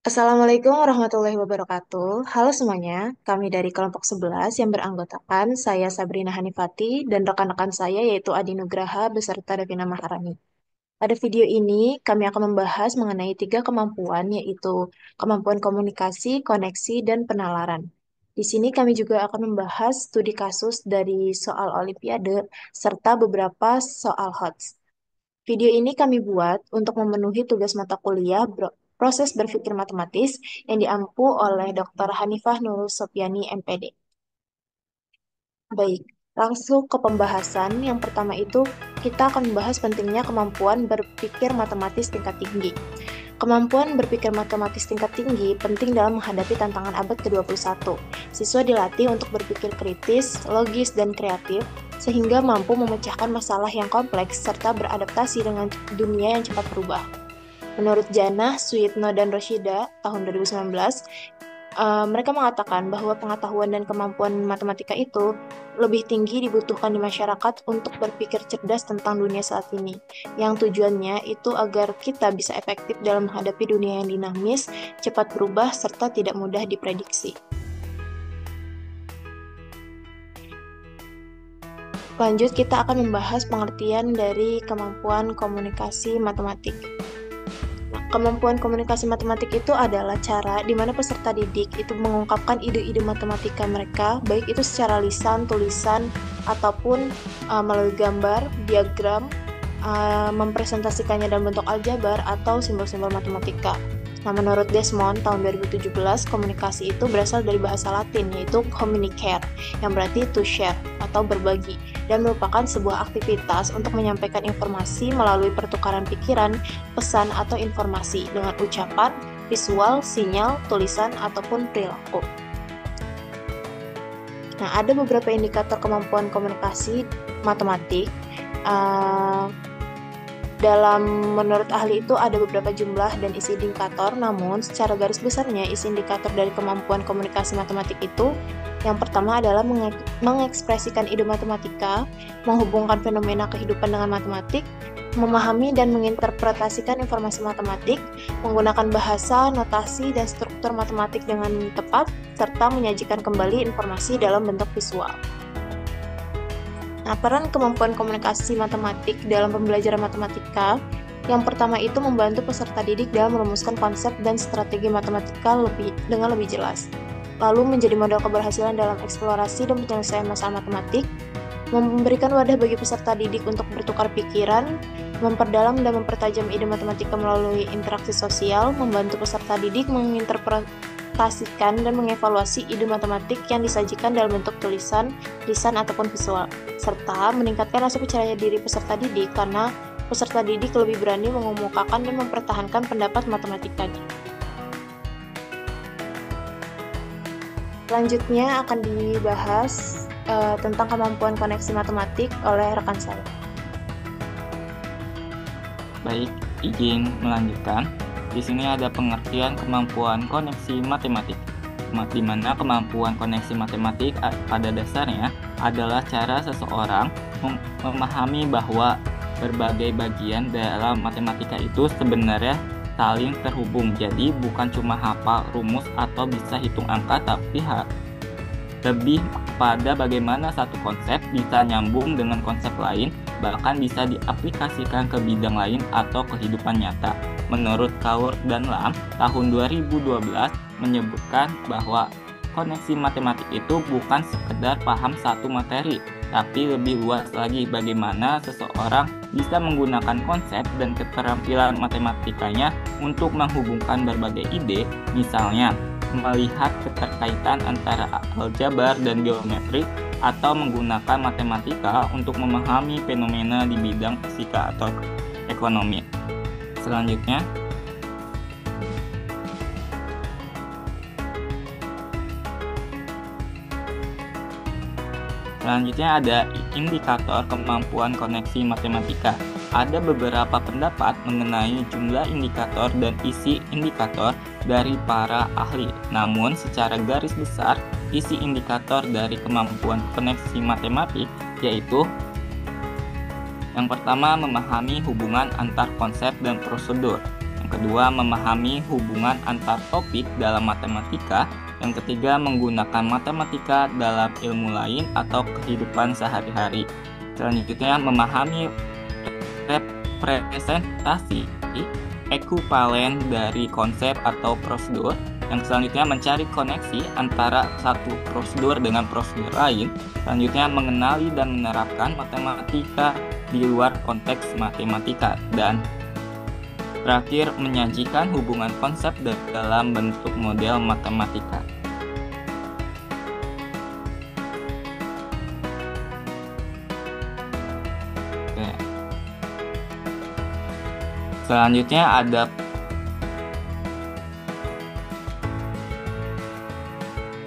Assalamualaikum warahmatullahi wabarakatuh. Halo semuanya, kami dari kelompok 11 yang beranggotakan saya Sabrina Hanifati dan rekan-rekan saya yaitu Adi Nugraha beserta Davina Maharani. Pada video ini, kami akan membahas mengenai tiga kemampuan yaitu kemampuan komunikasi, koneksi, dan penalaran. Di sini kami juga akan membahas studi kasus dari soal Olimpiade serta beberapa soal HOTS. Video ini kami buat untuk memenuhi tugas mata kuliah proses berpikir matematis yang diampu oleh Dr. Hanifah Nurul Sopiani, MPD. Baik, langsung ke pembahasan. Yang pertama itu, kita akan membahas pentingnya kemampuan berpikir matematis tingkat tinggi. Kemampuan berpikir matematis tingkat tinggi penting dalam menghadapi tantangan abad ke-21. Siswa dilatih untuk berpikir kritis, logis, dan kreatif, sehingga mampu memecahkan masalah yang kompleks serta beradaptasi dengan dunia yang cepat berubah. Menurut Janah, Suyitno, dan Roshida tahun 2019, mereka mengatakan bahwa pengetahuan dan kemampuan matematika itu lebih tinggi dibutuhkan di masyarakat untuk berpikir cerdas tentang dunia saat ini, yang tujuannya itu agar kita bisa efektif dalam menghadapi dunia yang dinamis, cepat berubah, serta tidak mudah diprediksi. Lanjut, kita akan membahas pengertian dari kemampuan komunikasi matematik. Kemampuan komunikasi matematik itu adalah cara di mana peserta didik itu mengungkapkan ide-ide matematika mereka, baik itu secara lisan, tulisan, ataupun melalui gambar, diagram, mempresentasikannya dalam bentuk aljabar atau simbol-simbol matematika. Nah, menurut Desmond, tahun 2017, komunikasi itu berasal dari bahasa Latin, yaitu communicare, yang berarti to share atau berbagi, dan merupakan sebuah aktivitas untuk menyampaikan informasi melalui pertukaran pikiran, pesan, atau informasi dengan ucapan, visual, sinyal, tulisan, ataupun perilaku. Nah, ada beberapa indikator kemampuan komunikasi matematik. Menurut ahli itu ada beberapa jumlah dan isi indikator, namun secara garis besarnya isi indikator dari kemampuan komunikasi matematik itu yang pertama adalah mengekspresikan ide matematika, menghubungkan fenomena kehidupan dengan matematik, memahami dan menginterpretasikan informasi matematik, menggunakan bahasa, notasi, dan struktur matematik dengan tepat, serta menyajikan kembali informasi dalam bentuk visual. Nah, peran kemampuan komunikasi matematik dalam pembelajaran matematika, yang pertama itu membantu peserta didik dalam merumuskan konsep dan strategi matematika dengan lebih jelas. Lalu menjadi modal keberhasilan dalam eksplorasi dan penyelesaian masalah matematik, memberikan wadah bagi peserta didik untuk bertukar pikiran, memperdalam dan mempertajam ide matematika melalui interaksi sosial, membantu peserta didik menginterpretasikan dan mengevaluasi ide matematik yang disajikan dalam bentuk tulisan, lisan, ataupun visual, serta meningkatkan rasa percaya diri peserta didik karena peserta didik lebih berani mengemukakan dan mempertahankan pendapat matematikanya. Selanjutnya akan dibahas tentang kemampuan koneksi matematik oleh rekan saya. Baik, izin melanjutkan. Di sini ada pengertian kemampuan koneksi matematik, di mana kemampuan koneksi matematik pada dasarnya adalah cara seseorang memahami bahwa berbagai bagian dalam matematika itu sebenarnya saling terhubung. Jadi bukan cuma hafal rumus atau bisa hitung angka, tapi lebih pada bagaimana satu konsep bisa nyambung dengan konsep lain, bahkan bisa diaplikasikan ke bidang lain atau kehidupan nyata. Menurut Kaur dan Lam, tahun 2012 menyebutkan bahwa koneksi matematik itu bukan sekedar paham satu materi, tapi lebih luas lagi bagaimana seseorang bisa menggunakan konsep dan keterampilan matematikanya untuk menghubungkan berbagai ide, misalnya melihat keterkaitan antara aljabar dan geometri, atau menggunakan matematika untuk memahami fenomena di bidang fisika atau ekonomi. Selanjutnya, ada indikator kemampuan koneksi matematika. Ada beberapa pendapat mengenai jumlah indikator dan isi indikator dari para ahli. Namun, secara garis besar, isi indikator dari kemampuan koneksi matematik yaitu yang pertama, memahami hubungan antar konsep dan prosedur. Yang kedua, memahami hubungan antar topik dalam matematika. Yang ketiga, menggunakan matematika dalam ilmu lain atau kehidupan sehari-hari. Selanjutnya, memahami representasi ekuvalen dari konsep atau prosedur. Yang selanjutnya, mencari koneksi antara satu prosedur dengan prosedur lain. Selanjutnya, mengenali dan menerapkan matematika di luar konteks matematika. Dan terakhir, menyajikan hubungan konsep dalam bentuk model matematika. Oke. Selanjutnya ada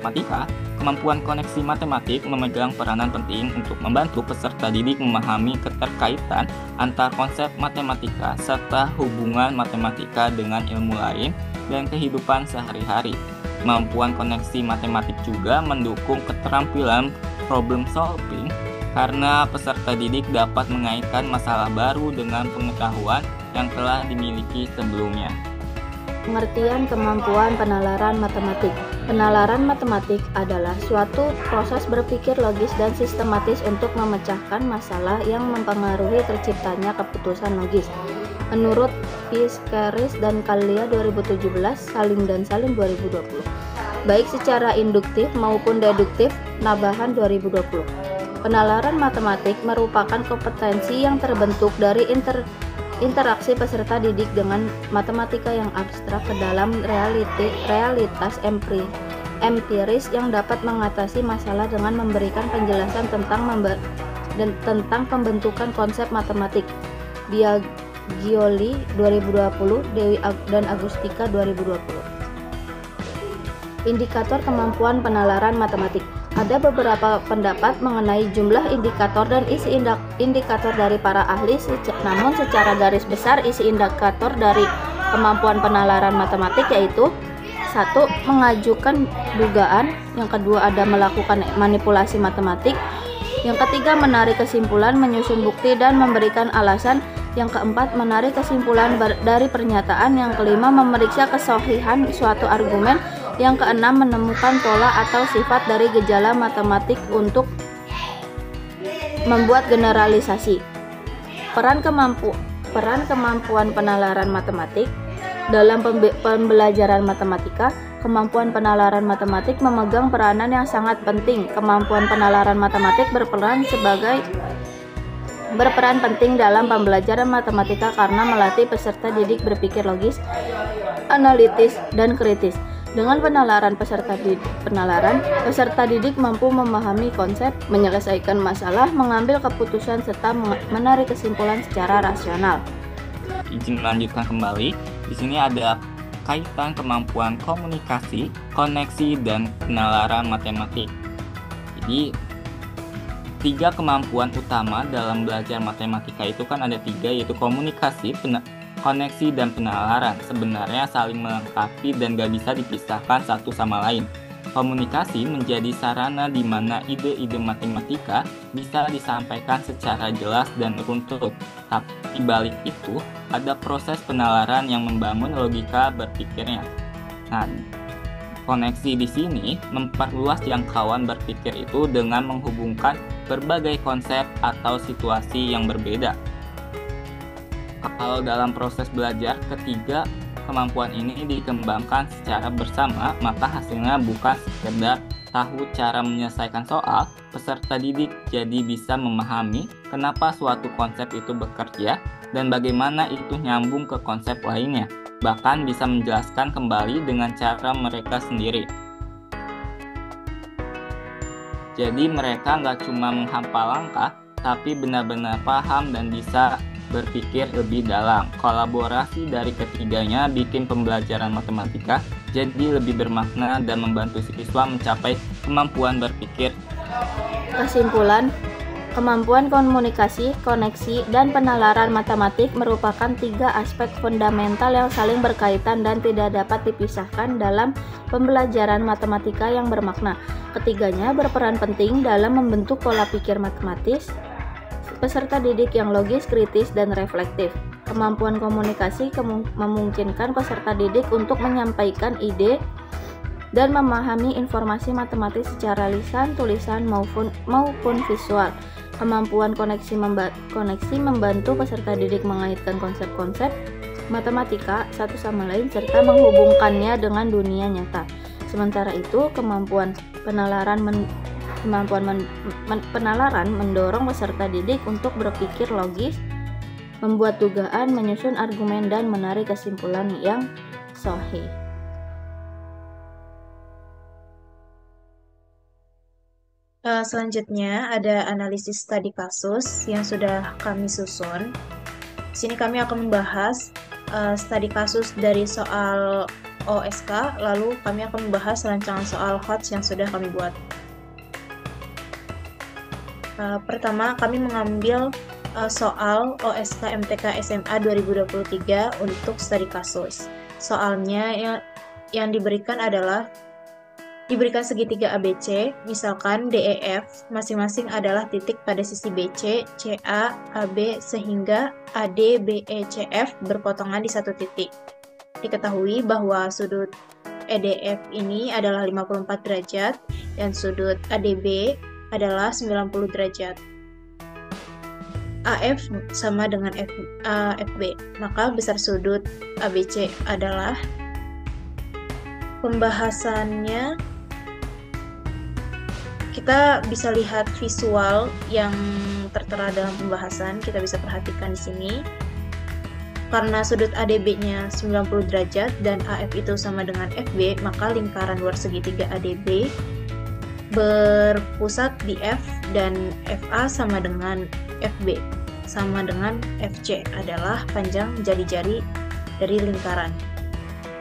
matematika. Kemampuan koneksi matematik memegang peranan penting untuk membantu peserta didik memahami keterkaitan antar konsep matematika serta hubungan matematika dengan ilmu lain dan kehidupan sehari-hari. Kemampuan koneksi matematik juga mendukung keterampilan problem solving karena peserta didik dapat mengaitkan masalah baru dengan pengetahuan yang telah dimiliki sebelumnya. Pengertian kemampuan penalaran matematik. Penalaran matematik adalah suatu proses berpikir logis dan sistematis untuk memecahkan masalah yang mempengaruhi terciptanya keputusan logis. Menurut Piskaris dan Kalia 2017, Salim dan Salim 2020. Baik secara induktif maupun deduktif, Nabahan 2020. Penalaran matematik merupakan kompetensi yang terbentuk dari interaksi peserta didik dengan matematika yang abstrak ke dalam realitas empiris yang dapat mengatasi masalah dengan memberikan penjelasan tentang pembentukan konsep matematik. Biagioli 2020, Dewi dan Agustika 2020. Indikator kemampuan penalaran matematik. Ada beberapa pendapat mengenai jumlah indikator dan isi indikator dari para ahli, namun secara garis besar isi indikator dari kemampuan penalaran matematik yaitu 1. Mengajukan dugaan, yang kedua ada melakukan manipulasi matematik, yang ketiga menarik kesimpulan, menyusun bukti dan memberikan alasan, yang keempat menarik kesimpulan dari pernyataan, yang kelima memeriksa kesohihan suatu argumen, yang keenam menemukan pola atau sifat dari gejala matematik untuk membuat generalisasi. Peran kemampuan penalaran matematik dalam pembelajaran matematika. Kemampuan penalaran matematik memegang peranan yang sangat penting. Kemampuan penalaran matematik berperan penting dalam pembelajaran matematika karena melatih peserta didik berpikir logis, analitis, dan kritis. Dengan peserta didik mampu memahami konsep, menyelesaikan masalah, mengambil keputusan, serta menarik kesimpulan secara rasional. Izin melanjutkan kembali. Di sini ada kaitan kemampuan komunikasi, koneksi, dan penalaran matematik. Jadi 3 kemampuan utama dalam belajar matematika itu kan ada 3, yaitu komunikasi, koneksi, dan penalaran. Sebenarnya saling melengkapi dan gak bisa dipisahkan satu sama lain. Komunikasi menjadi sarana di mana ide-ide matematika bisa disampaikan secara jelas dan runtut. Tapi balik itu, ada proses penalaran yang membangun logika berpikirnya. Nah, koneksi di sini memperluas jangkauan berpikir itu dengan menghubungkan berbagai konsep atau situasi yang berbeda. Kalau dalam proses belajar, ketiga kemampuan ini dikembangkan secara bersama, maka hasilnya bukan sekedar tahu cara menyelesaikan soal, peserta didik jadi bisa memahami kenapa suatu konsep itu bekerja dan bagaimana itu nyambung ke konsep lainnya, bahkan bisa menjelaskan kembali dengan cara mereka sendiri. Jadi mereka nggak cuma menghafal langkah, tapi benar-benar paham dan bisa berpikir lebih dalam. Kolaborasi dari ketiganya bikin pembelajaran matematika jadi lebih bermakna dan membantu siswa mencapai kemampuan berpikir. Kesimpulan, kemampuan komunikasi, koneksi, dan penalaran matematik merupakan 3 aspek fundamental yang saling berkaitan dan tidak dapat dipisahkan dalam pembelajaran matematika yang bermakna. Ketiganya berperan penting dalam membentuk pola pikir matematis peserta didik yang logis, kritis, dan reflektif. Kemampuan komunikasi memungkinkan peserta didik untuk menyampaikan ide dan memahami informasi matematik secara lisan, tulisan maupun visual. Kemampuan koneksi membantu peserta didik mengaitkan konsep-konsep matematika satu sama lain serta menghubungkannya dengan dunia nyata. Sementara itu, kemampuan penalaran mendorong peserta didik untuk berpikir logis, membuat dugaan, menyusun argumen, dan menarik kesimpulan yang sahih. Selanjutnya ada analisis studi kasus yang sudah kami susun. Di sini kami akan membahas studi kasus dari soal OSK, lalu kami akan membahas rancangan soal HOTS yang sudah kami buat. Pertama, kami mengambil soal OSK MTK SMA 2023 untuk studi kasus. Soalnya yang diberikan segitiga ABC, misalkan DEF masing-masing adalah titik pada sisi BC, CA, AB, sehingga AD, BE, CF berpotongan di satu titik. Diketahui bahwa sudut EDF ini adalah 54 derajat dan sudut ADB adalah 90 derajat. AF sama dengan FB, maka besar sudut ABC adalah, pembahasannya kita bisa lihat visual yang tertera dalam pembahasan, kita bisa perhatikan di sini. Karena sudut ADB-nya 90 derajat dan AF itu sama dengan FB, maka lingkaran luar segitiga ADB berpusat di F dan FA sama dengan FB, sama dengan FC adalah panjang jari-jari dari lingkaran.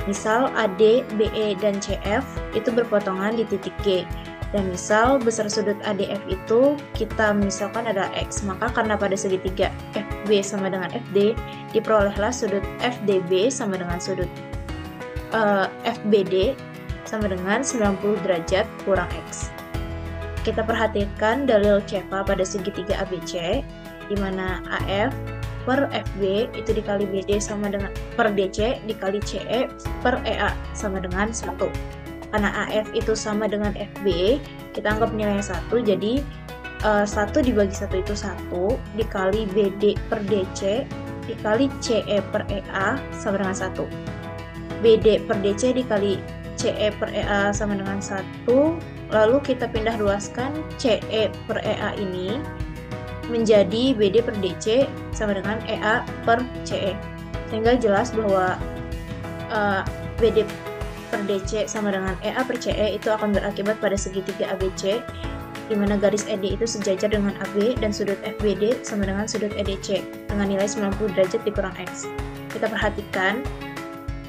Misal AD, BE, dan CF itu berpotongan di titik G. Dan misal besar sudut ADF itu kita misalkan adalah X, maka karena pada segitiga FB sama dengan FD, diperolehlah sudut FDB sama dengan sudut FBD sama dengan 90 derajat kurang X. Kita perhatikan dalil CEPA pada segitiga ABC, di mana AF per FB itu dikali BD sama dengan per DC dikali CE per EA sama dengan 1. Karena AF itu sama dengan FB, kita anggap nilainya 1, jadi 1 dibagi 1 itu 1, dikali BD per DC, dikali CE per EA sama dengan 1. BD per DC dikali CE per EA sama dengan 1, lalu kita pindah ruaskan CE per EA ini menjadi BD per DC sama dengan EA per CE. Sehingga jelas bahwa BD per DC sama dengan EA per CE itu akan berakibat pada segitiga ABC, di mana garis ED itu sejajar dengan AB dan sudut FBD sama dengan sudut EDC dengan nilai 90 derajat dikurang X. Kita perhatikan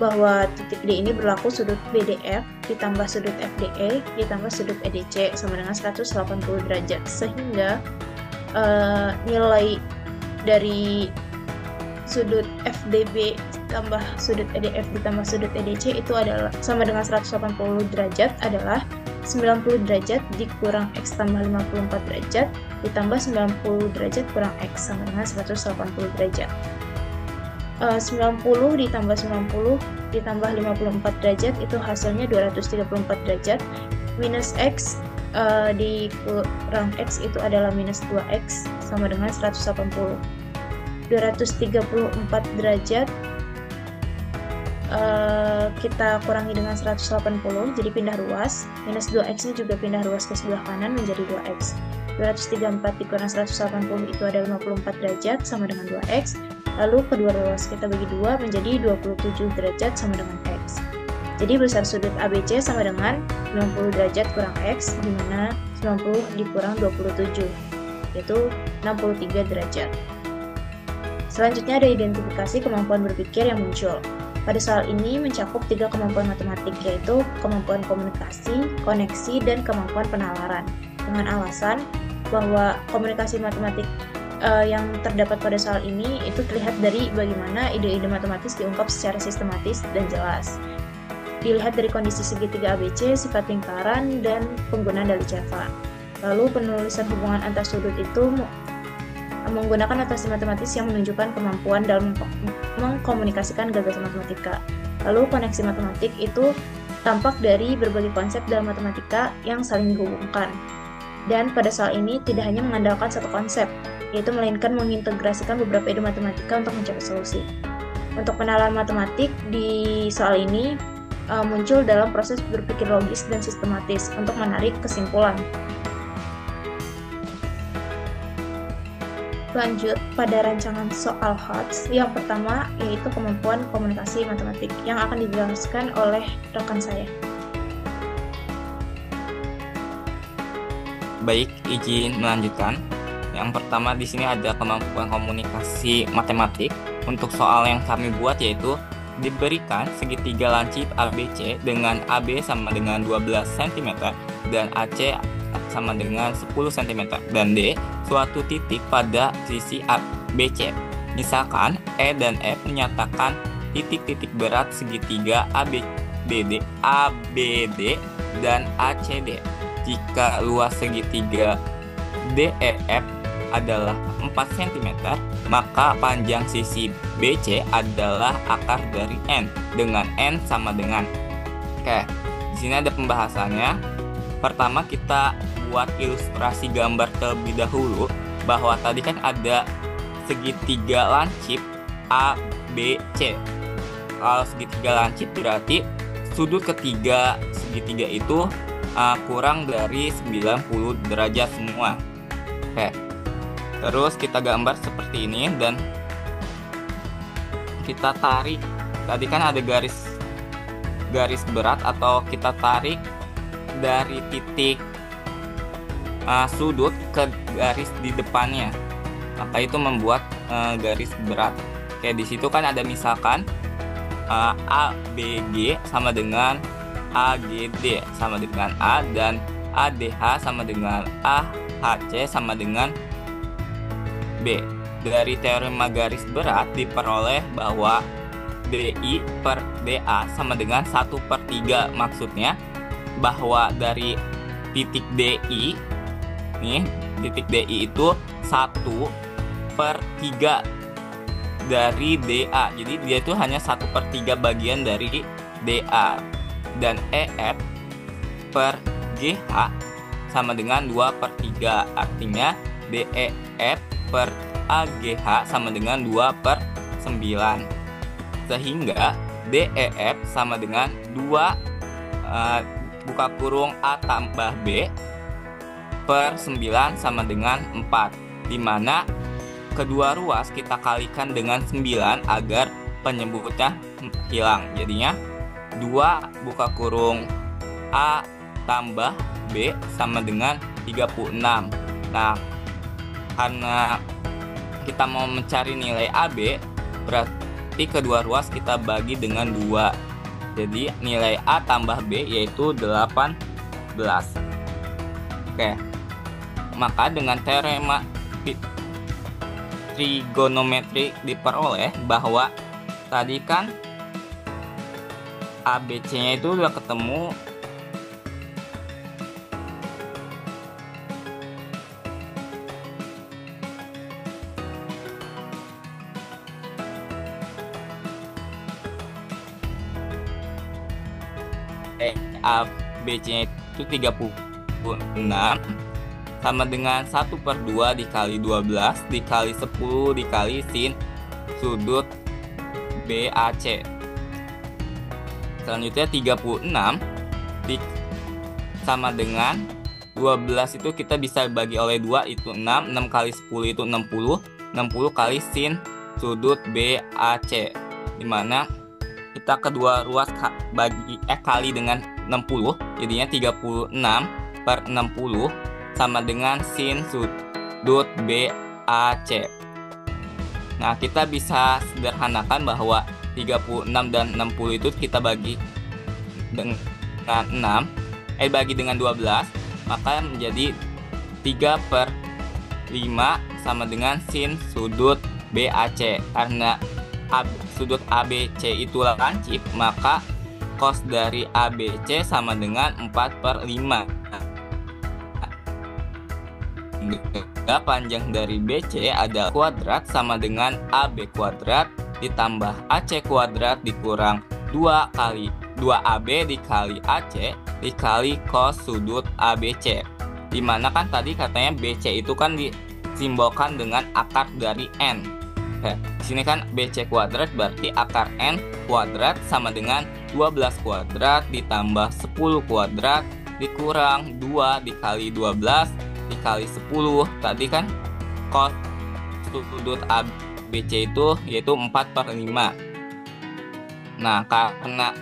bahwa titik D ini berlaku sudut BDF ditambah sudut FDE ditambah sudut EDC sama dengan 180 derajat, sehingga nilai dari sudut FDB ditambah sudut EDF ditambah sudut EDC itu adalah sama dengan 180 derajat adalah 90 derajat dikurang X tambah 54 derajat ditambah 90 derajat kurang X sama dengan 180 derajat. 90 ditambah 90 ditambah 54 derajat itu hasilnya 234 derajat, minus X dikurang X itu adalah minus 2X sama dengan 180. 234 derajat kita kurangi dengan 180, jadi pindah ruas, minus 2X nya juga pindah ruas ke sebelah kanan menjadi 2X. 234 dikurang 180 itu ada 54 derajat sama dengan 2X, lalu kedua ruas kita bagi 2 menjadi 27 derajat sama dengan X. Jadi besar sudut ABC sama dengan 90 derajat kurang X, di mana 90 dikurang 27 yaitu 63 derajat. Selanjutnya ada identifikasi kemampuan berpikir yang muncul. Pada soal ini mencakup 3 kemampuan matematik, yaitu kemampuan komunikasi, koneksi, dan kemampuan penalaran. Dengan alasan bahwa komunikasi matematik yang terdapat pada soal ini itu terlihat dari bagaimana ide-ide matematis diungkap secara sistematis dan jelas. Dilihat dari kondisi segitiga ABC, sifat lingkaran, dan penggunaan dalil CEPA. Lalu penulisan hubungan antar sudut itu menggunakan notasi matematis yang menunjukkan kemampuan dalam mengkomunikasikan gagasan matematika. Lalu koneksi matematik itu tampak dari berbagai konsep dalam matematika yang saling dihubungkan. Dan pada soal ini tidak hanya mengandalkan satu konsep, yaitu melainkan mengintegrasikan beberapa ide matematika untuk mencapai solusi. Untuk penalaran matematik di soal ini muncul dalam proses berpikir logis dan sistematis untuk menarik kesimpulan. Lanjut pada rancangan soal HOTS, yang pertama yaitu kemampuan komunikasi matematik yang akan dijelaskan oleh rekan saya. Baik, izin melanjutkan. Yang pertama di sini ada kemampuan komunikasi matematik. Untuk soal yang kami buat yaitu diberikan segitiga lancip ABC dengan AB sama dengan 12 cm dan AC sama dengan 10 cm dan D suatu titik pada sisi ABC. Misalkan E dan F menyatakan titik-titik berat segitiga ABD dan ACD. Jika luas segitiga DEF adalah 4 cm, maka panjang sisi BC adalah akar dari N dengan N sama dengan. Oke, di sini ada pembahasannya. Pertama kita buat ilustrasi gambar terlebih dahulu bahwa tadi kan ada segitiga lancip ABC. Kalau segitiga lancip berarti sudut ketiga segitiga itu kurang dari 90 derajat semua. Oke. Terus kita gambar seperti ini dan kita tarik. Tadi kan ada garis berat atau kita tarik dari titik sudut ke garis di depannya. Maka itu membuat garis berat. Oke, di situ kan ada misalkan ABG sama dengan AGD sama dengan A dan ADH sama dengan AHC sama dengan B. Dari teorema garis berat diperoleh bahwa DI per DA sama dengan 1/3. Maksudnya bahwa dari titik DI nih, titik DI itu 1/3 dari DA. Jadi dia itu hanya 1/3 bagian dari DA. Dan EF per GH sama dengan 2/3. Artinya DEF per AGH sama dengan 2/9. Sehingga DEF sama dengan 2 buka kurung A tambah B per 9 sama dengan 4, di mana kedua ruas kita kalikan dengan 9 agar penyebutnya hilang. Jadinya 2 buka kurung A tambah B sama dengan 36. Nah, karena kita mau mencari nilai AB, berarti kedua ruas kita bagi dengan 2. Jadi nilai A tambah B yaitu 18. Oke. Maka dengan teorema trigonometri diperoleh bahwa tadi kan ABC-nya itu udah ketemu. ABC-nya itu 36 sama dengan 1/2 dikali 12 dikali 10 dikali sin sudut BAC. Selanjutnya 36 sama dengan 12 itu kita bisa bagi oleh 2 itu 6. 6 kali 10 itu 60. 60 kali sin sudut BAC, dimana kita kedua ruas kali dengan 60, jadinya 36/60 sama dengan sin sudut BAC. Nah, kita bisa sederhanakan bahwa 36 dan 60 itu kita bagi dengan 12, maka menjadi 3/5 sama dengan sin sudut BAC. Karena sudut ABC itu lancip, maka cos dari ABC sama dengan 4/5. panjang dari BC adalah kuadrat sama dengan AB kuadrat ditambah AC kuadrat dikurang 2 kali 2AB dikali AC dikali cos sudut ABC. Dimana kan tadi katanya BC itu kan disimbolkan dengan akar dari N. Di sini kan BC kuadrat berarti akar N kuadrat sama dengan 12 kuadrat ditambah 10 kuadrat dikurang 2 dikali 12 dikali 10. Tadi kan cos sudut ABC itu yaitu 4/5. Nah, karena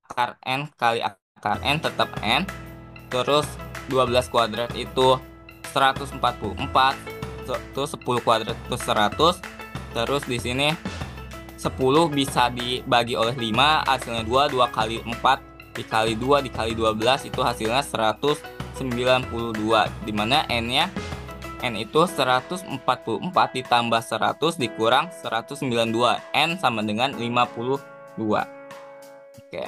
akar N kali akar N tetap N, terus 12 kuadrat itu 144, terus 10 kuadrat itu 100, terus di sini 10 bisa dibagi oleh 5, hasilnya 2 kali 4 dikali 2 dikali 12 itu hasilnya 192, dimana N itu 144 ditambah 100 dikurang 192, N sama dengan 52. Oke.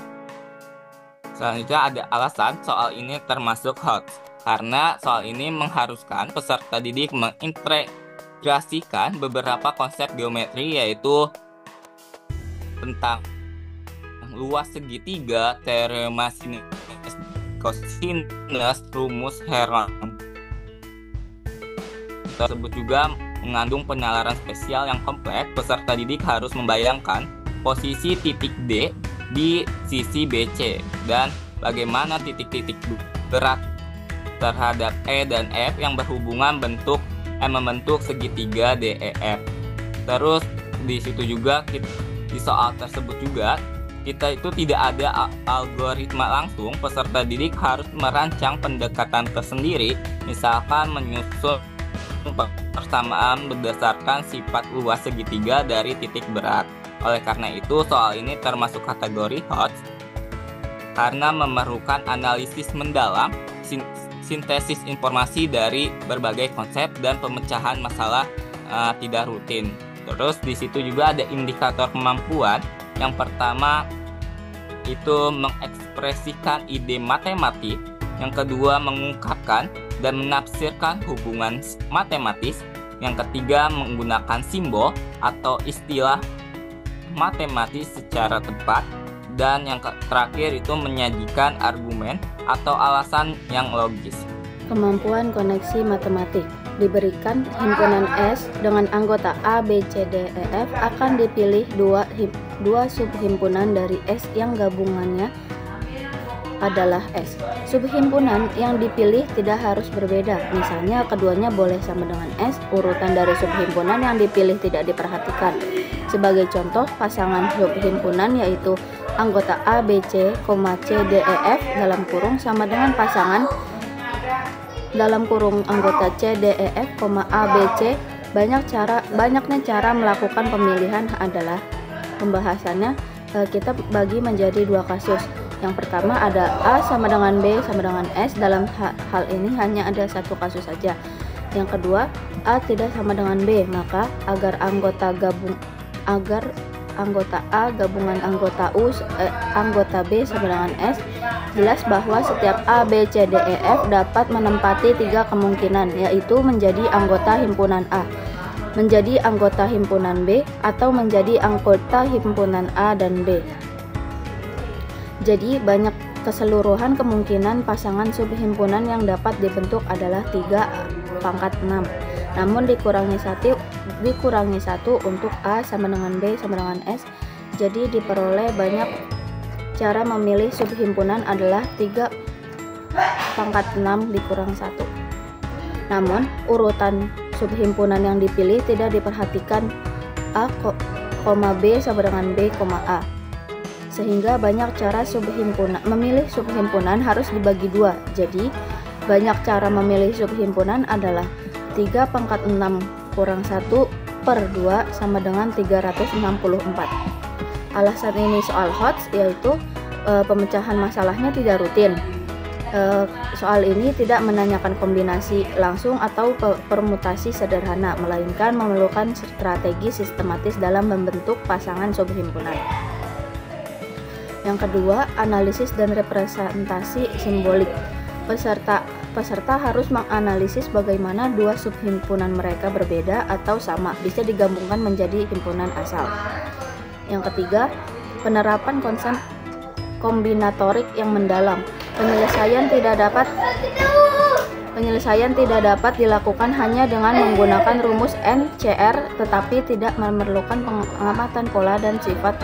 Selanjutnya ada alasan soal ini termasuk HOTS, karena soal ini mengharuskan peserta didik mengintegrasikan beberapa konsep geometri, yaitu tentang luas segitiga, teorema cosinus, rumus Heron. Tersebut juga mengandung penalaran spesial yang kompleks. Peserta didik harus membayangkan posisi titik D di sisi BC dan bagaimana titik-titik berat terhadap E dan F yang berhubungan membentuk segitiga DEF. Terus di situ juga di soal tersebut juga kita itu tidak ada algoritma langsung. Peserta didik harus merancang pendekatan tersendiri, misalkan menyusun persamaan berdasarkan sifat luas segitiga dari titik berat. Oleh karena itu, soal ini termasuk kategori HOTS karena memerlukan analisis mendalam, sintesis informasi dari berbagai konsep dan pemecahan masalah tidak rutin. Terus di situ juga ada indikator kemampuan. Yang pertama itu mengekspresikan ide matematik, yang kedua mengungkapkan dan menafsirkan hubungan matematis, yang ketiga menggunakan simbol atau istilah matematis secara tepat, dan yang terakhir itu menyajikan argumen atau alasan yang logis. Kemampuan koneksi matematik diberikan himpunan S dengan anggota A, B, C, D, E, F akan dipilih dua subhimpunan dari S yang gabungannya adalah S. Subhimpunan yang dipilih tidak harus berbeda. Misalnya keduanya boleh sama dengan S, urutan dari subhimpunan yang dipilih tidak diperhatikan. Sebagai contoh, pasangan subhimpunan yaitu anggota A, B, C, C, D, E, F dalam kurung sama dengan pasangan dalam kurung anggota C, D, E, F, A, B, C. Banyaknya cara melakukan pemilihan adalah pembahasannya kita bagi menjadi dua kasus. Yang pertama ada A sama dengan B sama dengan S. Dalam hal ini hanya ada satu kasus saja. Yang kedua, A tidak sama dengan B, maka agar anggota A gabungan anggota B sama dengan S, jelas bahwa setiap A, B, C, D, E, F dapat menempati tiga kemungkinan, yaitu menjadi anggota himpunan A, menjadi anggota himpunan B, atau menjadi anggota himpunan A dan B. Jadi banyak keseluruhan kemungkinan pasangan subhimpunan yang dapat dibentuk adalah 3/6. Namun dikurangi satu untuk A sama dengan B sama dengan S. Jadi diperoleh banyak cara memilih subhimpunan adalah 3/6 dikurang 1. Namun urutan subhimpunan yang dipilih tidak diperhatikan A, B sama dengan B, A. Sehingga banyak cara memilih subhimpunan harus dibagi dua. Jadi banyak cara memilih subhimpunan adalah 3/6 kurang 1/2 sama dengan 364. Alasan ini soal HOTS yaitu pemecahan masalahnya tidak rutin. Soal ini tidak menanyakan kombinasi langsung atau permutasi sederhana, melainkan memerlukan strategi sistematis dalam membentuk pasangan subhimpunan. Yang kedua, analisis dan representasi simbolik. Peserta harus menganalisis bagaimana dua subhimpunan mereka berbeda atau sama, bisa digabungkan menjadi himpunan asal. Yang ketiga, penerapan konsep kombinatorik yang mendalam. Penyelesaian tidak dapat dilakukan hanya dengan menggunakan rumus NCR, tetapi tidak memerlukan pengamatan pola dan sifat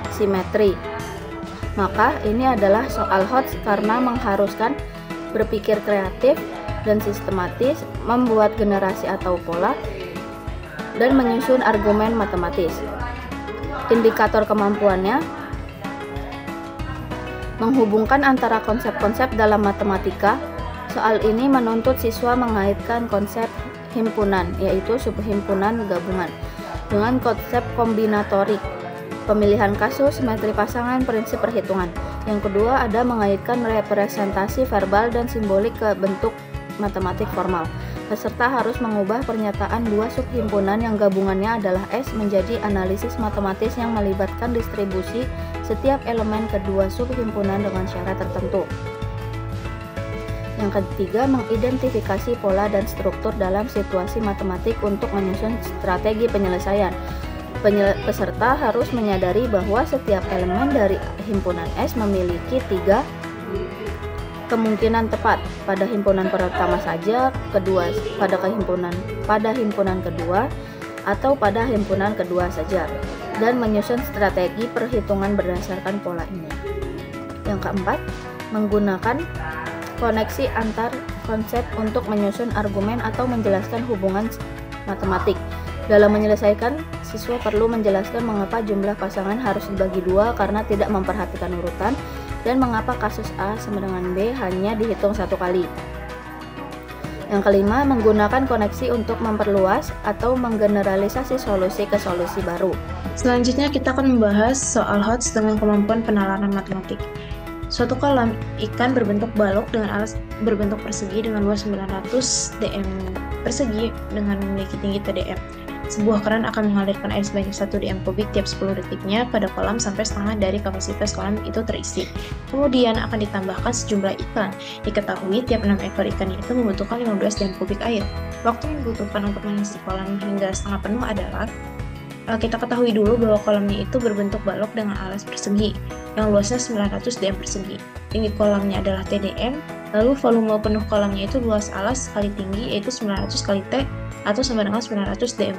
simetri. Maka ini adalah soal HOTS karena mengharuskan berpikir kreatif dan sistematis, membuat generasi atau pola, dan menyusun argumen matematis. Indikator kemampuannya menghubungkan antara konsep-konsep dalam matematika. Soal ini menuntut siswa mengaitkan konsep himpunan, yaitu subhimpunan gabungan, dengan konsep kombinatorik, pemilihan kasus, simetri pasangan, prinsip perhitungan. Yang kedua ada mengaitkan representasi verbal dan simbolik ke bentuk matematik formal. Peserta harus mengubah pernyataan dua subhimpunan yang gabungannya adalah S menjadi analisis matematis yang melibatkan distribusi setiap elemen kedua subhimpunan dengan syarat tertentu. Yang ketiga, mengidentifikasi pola dan struktur dalam situasi matematik untuk menyusun strategi penyelesaian. Peserta harus menyadari bahwa setiap elemen dari himpunan S memiliki 3 kemungkinan tepat. Pada himpunan pertama saja, pada himpunan kedua, atau pada himpunan kedua saja, dan menyusun strategi perhitungan berdasarkan pola ini. Yang keempat, menggunakan koneksi antar konsep untuk menyusun argumen atau menjelaskan hubungan matematik. Dalam menyelesaikan, siswa perlu menjelaskan mengapa jumlah pasangan harus dibagi 2 karena tidak memperhatikan urutan, dan mengapa kasus A sama dengan B hanya dihitung 1 kali. Yang kelima, menggunakan koneksi untuk memperluas atau menggeneralisasi solusi ke solusi baru. Selanjutnya kita akan membahas soal HOTS dengan kemampuan penalaran matematik. Suatu kolam ikan berbentuk balok dengan alas berbentuk persegi dengan luas 900 dm persegi dengan memiliki tinggi TdM. Sebuah keran akan mengalirkan air sebanyak 1 dm kubik tiap 10 detiknya pada kolam sampai setengah dari kapasitas kolam itu terisi. Kemudian akan ditambahkan sejumlah ikan. Diketahui tiap 6 ekor ikan itu membutuhkan 15 dm kubik air. Waktu yang dibutuhkan untuk mengisi kolam hingga setengah penuh adalah kita ketahui dulu bahwa kolamnya itu berbentuk balok dengan alas persegi yang luasnya 900 dm persegi. Tinggi kolamnya adalah TdM, lalu volume penuh kolamnya itu luas alas kali tinggi yaitu 900 kali T atau sama dengan 900 dm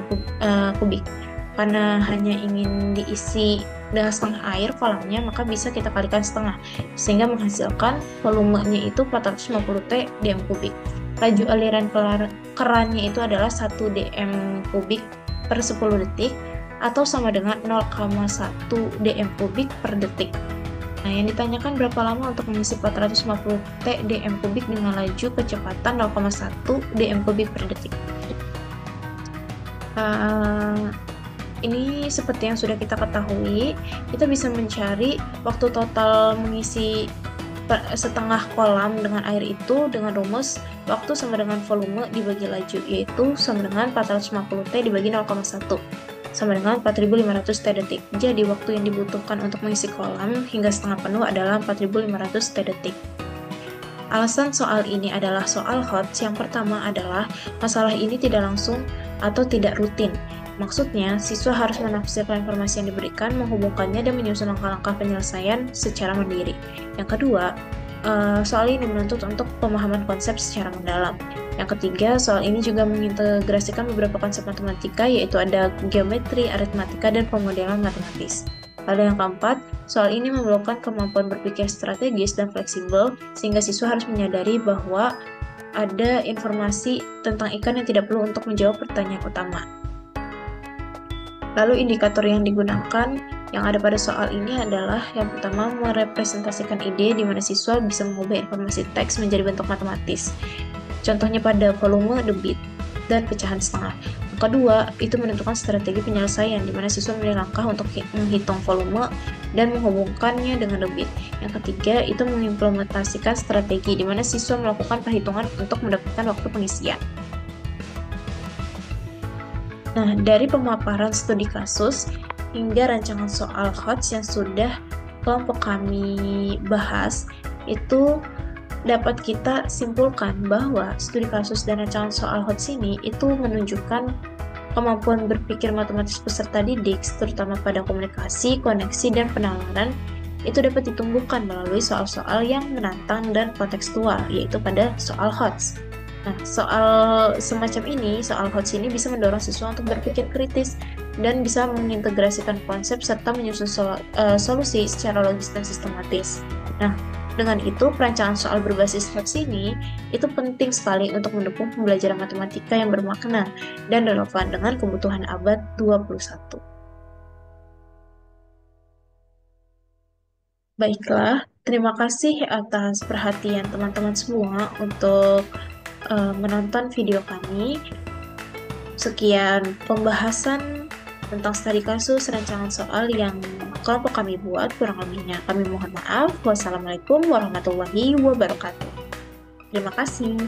kubik. Karena hanya ingin diisi dengan setengah air kolamnya, maka bisa kita kalikan setengah sehingga menghasilkan volumenya itu 450 T dm kubik. Laju aliran kerannya itu adalah 1 dm kubik per 10 detik atau sama dengan 0,1 dm kubik per detik. Nah, yang ditanyakan berapa lama untuk mengisi 450 T dm kubik dengan laju kecepatan 0,1 dm kubik per detik. Ini seperti yang sudah kita ketahui, kita bisa mencari waktu total mengisi setengah kolam dengan air itu dengan rumus waktu sama dengan volume dibagi laju, yaitu sama dengan 450 T dibagi 0,1 sama dengan 4500 T detik. Jadi waktu yang dibutuhkan untuk mengisi kolam hingga setengah penuh adalah 4500 T detik. Alasan soal ini adalah soal HOTS. Yang pertama adalah masalah ini tidak langsung atau tidak rutin. Maksudnya, siswa harus menafsirkan informasi yang diberikan, menghubungkannya, dan menyusun langkah-langkah penyelesaian secara mandiri. Yang kedua, soal ini menuntut untuk pemahaman konsep secara mendalam. Yang ketiga, soal ini juga mengintegrasikan beberapa konsep matematika, yaitu ada geometri, aritmatika, dan pemodelan matematis. Lalu yang keempat, soal ini memerlukan kemampuan berpikir strategis dan fleksibel, sehingga siswa harus menyadari bahwa ada informasi tentang ikan yang tidak perlu untuk menjawab pertanyaan utama. Lalu indikator yang digunakan yang ada pada soal ini adalah yang pertama, merepresentasikan ide di mana siswa bisa mengubah informasi teks menjadi bentuk matematis. Contohnya pada volume, debit, dan pecahan setengah. Yang kedua, itu menentukan strategi penyelesaian di mana siswa memilih langkah untuk menghitung volume dan menghubungkannya dengan debit. Yang ketiga, itu mengimplementasikan strategi di mana siswa melakukan perhitungan untuk mendapatkan waktu pengisian. Nah, dari pemaparan studi kasus hingga rancangan soal HOTS yang sudah kelompok kami bahas, itu dapat kita simpulkan bahwa studi kasus dan rancangan soal HOTS ini itu menunjukkan kemampuan berpikir matematis peserta didik, terutama pada komunikasi, koneksi, dan penalaran, itu dapat ditumbuhkan melalui soal-soal yang menantang dan kontekstual, yaitu pada soal HOTS. Nah, soal semacam ini, soal HOTS ini bisa mendorong siswa untuk berpikir kritis dan bisa mengintegrasikan konsep serta menyusun solusi secara logis dan sistematis. Nah, dengan itu, perancangan soal berbasis HOTS ini itu penting sekali untuk mendukung pembelajaran matematika yang bermakna dan relevan dengan kebutuhan abad 21. Baiklah, terima kasih atas perhatian teman-teman semua untuk menonton video kami. Sekian pembahasan tentang studi kasus rancangan soal yang kelompok kami buat. Kurang lebihnya kami mohon maaf. Wassalamualaikum warahmatullahi wabarakatuh. Terima kasih.